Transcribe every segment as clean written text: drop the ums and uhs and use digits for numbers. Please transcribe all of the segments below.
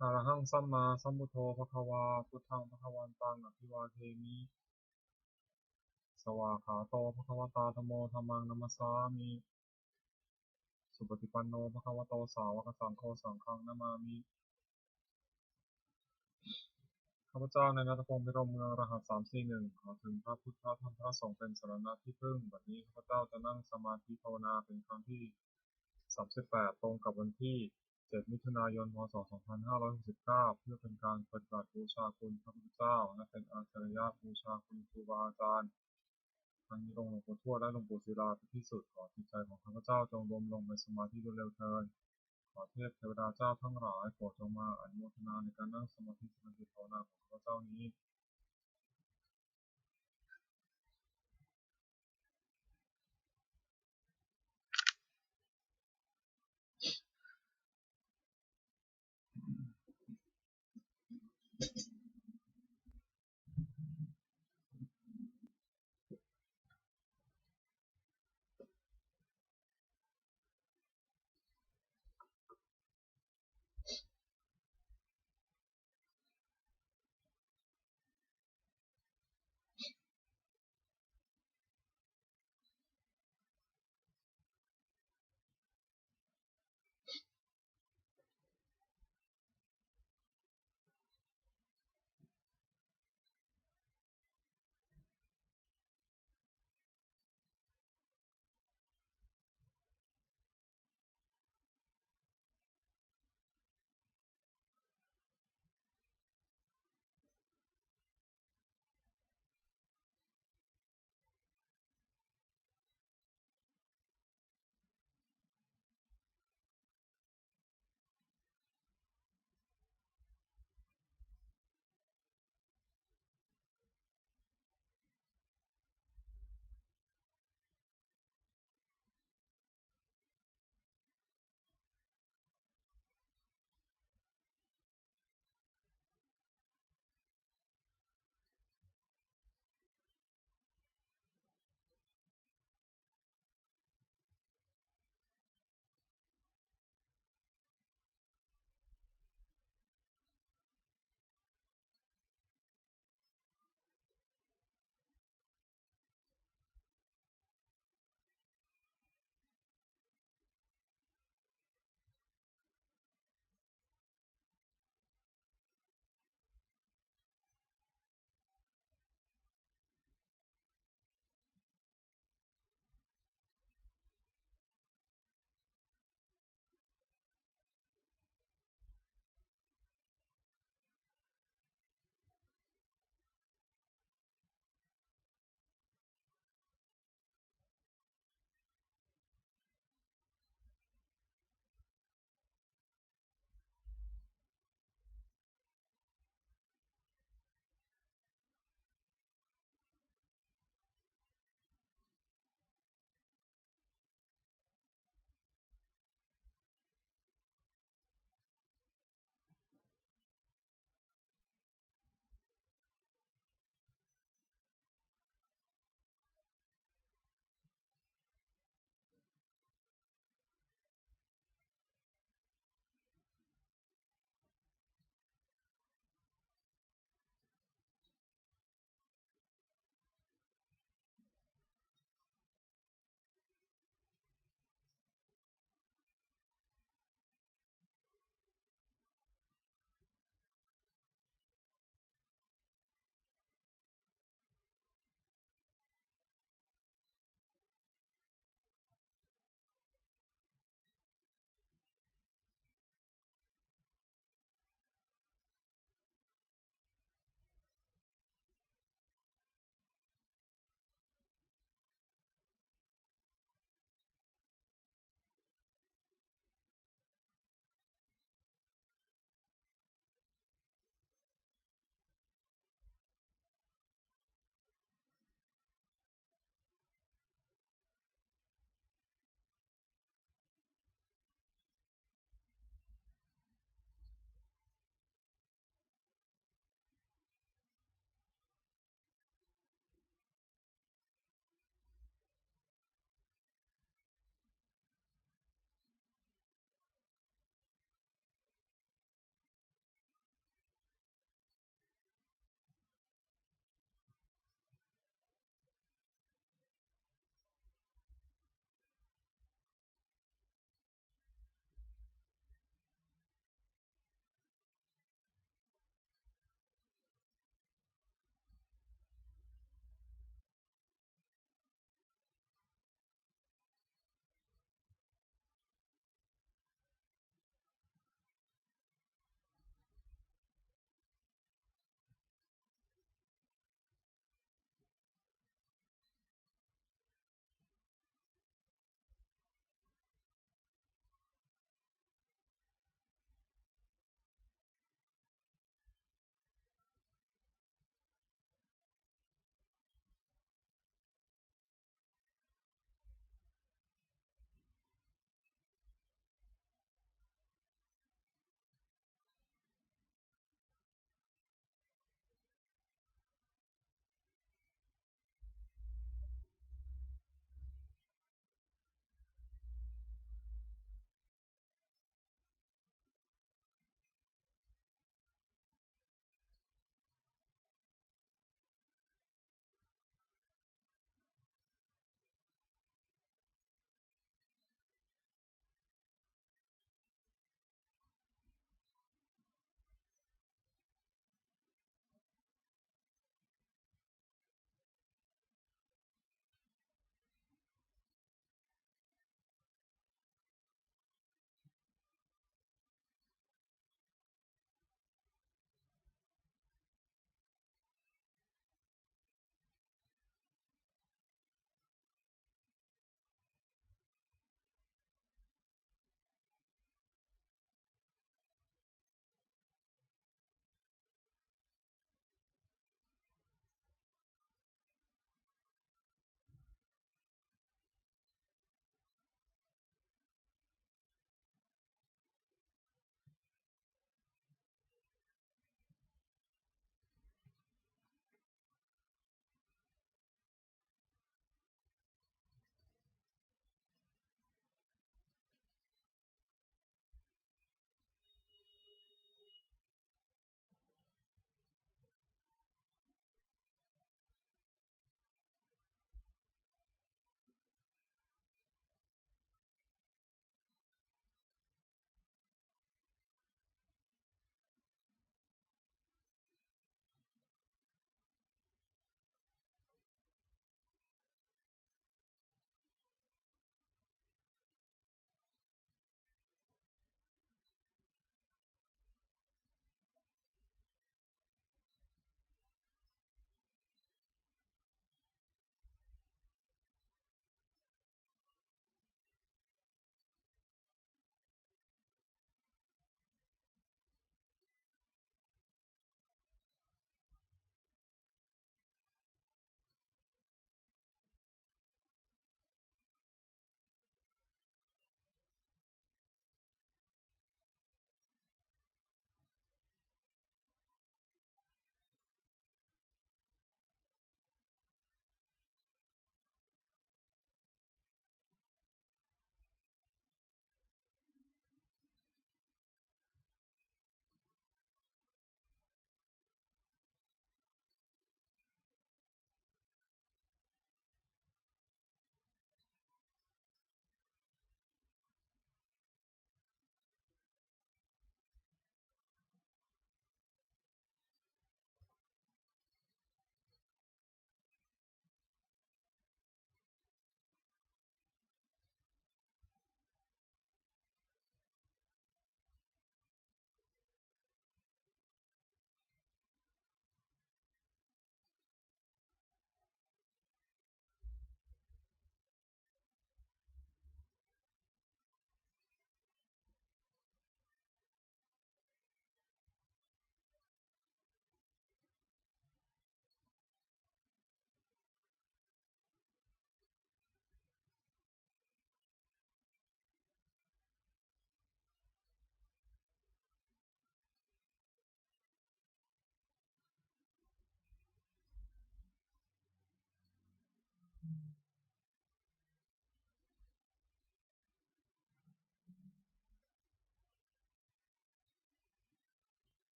อะระหังสัมมาสัมพุทโธภควาพุทธังภควันตังอภิวาเทมิสวากขาโตภควตาธัมโมธัมมังนัมสสามิสุปฏิปันโนภควโตสาวกสังโฆสังฆังนะมามิข้าพเจ้าในณัฐพงษ์พิรมเมืองรหัส341ขอถึงพระพุทธพระธรรมพระสงฆ์เป็นสรณะที่พึ่งบัดนี้ข้าพเจ้าจะนั่งสมาธิภาวนาเป็นครั้งที่38ตรงกับวันที่7มิถุนายนพ.ศ. 2569เพื่อเป็นการปฏิบัติบูชาคุณพระพุทธเจ้าและเป็นอาจารยะบูชาคุณครูบาอาจารย์ทั้งนี้องค์หลวงปู่ทวดและหลวงปู่ศิลาเป็นที่สุดขอจิตใจของข้าพเจ้าจงรวมลงในสมาธิโดยเร็วเถิดขอเทพเทวดาเจ้าทั้งหลายโปรดจงมาอนุโมทนาในการนั่งสมาธิภาวนาของข้าพเจ้านี้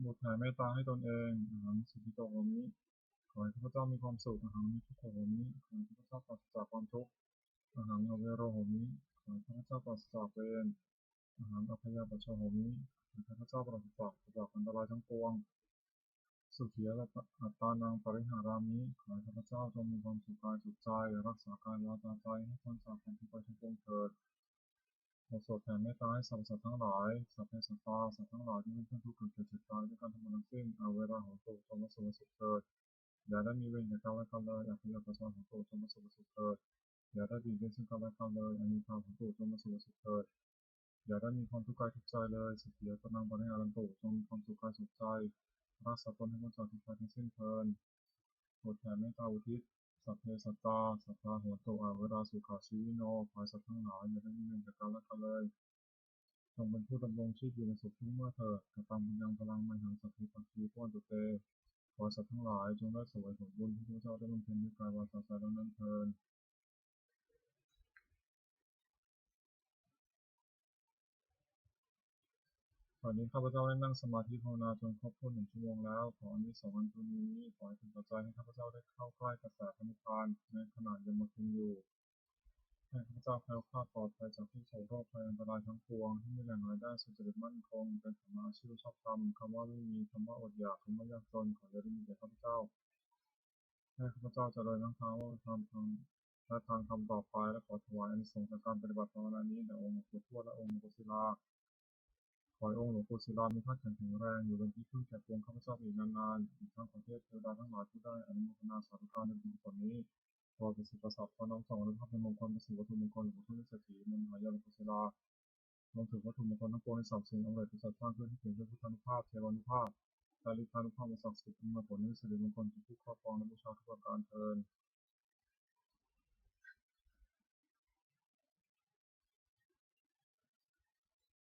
บุตรแผ่เมตตาให้ตนเองอาหารสุขิโตโหมิขอให้ข้าพเจ้ามีความสุขอาหารมิทุกโหมิขอให้ข้าพเจ้าปราศจากความทุกข์อาหารอเวโรโหมิขอให้ข้าพเจ้าปราศจากเวรอาหารอภยาปชโหมิขอให้ข้าพเจ้าปราศจากอันตรายทั้งปวงสุขีอัตตานังปริหารามิขอให้ข้าพเจ้าจงมีความสุขกายสุขใจรักษากายวาจาใจให้พ้นจากความทุกข์ไปทั้งปวงเถิดขอโปรดแผ่เมตตาให้สรรพสัตว์ทั้งหลายสัพเพสัตตาสัตว์ทั้งหลายที่เป็นเพื่อนทุกข์เกิดแก่เจ็บตายด้วยกันทั้งหมดทั้งสิ้นเอาเวลาของโตจงมาสู่สุขเถิดอย่าได้มีเวรแก่กันและกันเลยอย่าพยาบาทของโตจงมาสู่สุขเถิดอย่าได้บีบเบียนซึ่งกันและกันเลยอันนี้ทางของโตจงมาสู่สุขเถิดอย่าได้มีความทุกข์กายทุกใจเลยสุขียตนังปริหารันโตจงมีความสุขกายสุขใจรักษาตนให้พ้นจากทุกข์ภัยทั้งสิ้นเถิดโปรดแผ่เมตตาอุทิศสัพเพสัตตาสัพพะโหตุอาเวลาสุขาชีวิโนขอให้สัตว์ทั้งหลายอย่าได้มีเวรแก่กันและกันเลยจงเป็นผู้ดำรงชีพอยู่ในสุขทุกเมื่อเถิดกตังบุญยังพลังไมหังสัพพิปัสสีพวนตุเตขอสัตว์ทั้งหลายจงได้เสวยผลบุญที่พระเจ้าได้บำเพ็ญด้วยกายวาจาใจแล้วนั้นเถิดตอนนี้ข้าพเจ้าได้นั่งสมาธิภาวนาจนครบถ้วน1 ชั่วโมงแล้วขออานิสงส์อันบุญนี้ขอให้เป็นปัจจัยให้ข้าพเจ้าได้เข้าใกล้กระแสพระนิพพานในขณะยังมาคุณอยู่ให้ข้าพเจ้าแคล้วคลาดปลอดภัยจากทุกโศกโรคภัยอันตรายทั้งปวงที่มีแหล่งรายได้สุจริตมั่นคงเป็นธรรมะชื่อชอบธรรมคำว่าไม่มีคำว่าอดอยากคำว่ายากจนขออย่าได้มีแก่ข้าพเจ้าให้ข้าพเจ้าเจริญทั้งทางโลกทางธรรมและทางธรรมต่อไปและขอถวายอานิสงส์จากการปฏิบัติภาวนานี้แด่องค์หลวงปู่ทวดและองค์หลวงปู่ศิลาขอให้องค์หลวงปู่ศิลามีพระแข็งแรงอยู่เป็นที่พึ่งแก่ปวงข้าพเจ้าอีกนานๆอีกทั้งขอเทพเทวดาทั้งหลายที่ได้อนุโมทนาสาธุการในบุญกุศลนี้ขอประสิทธิ์ประสาทพระน้อมส่งอนุภาพในมงคลประสิทธิ์วัตถุมงคลหลวงปู่ทวดเศรษฐีมหายาหลวงปู่ศิลารวมถึงวัตถุมงคลทั้งปวงในสามสิ่งองค์ใดที่จัดสร้างขึ้นให้ถึงด้วยพุทธานุภาพเทวานุภาพและฤทธานุภาพมาศักดิ์สิทธิ์มาผลนี้สิริมงคลทุกผู้ครอบครองและบูชาทุกประการเทอญ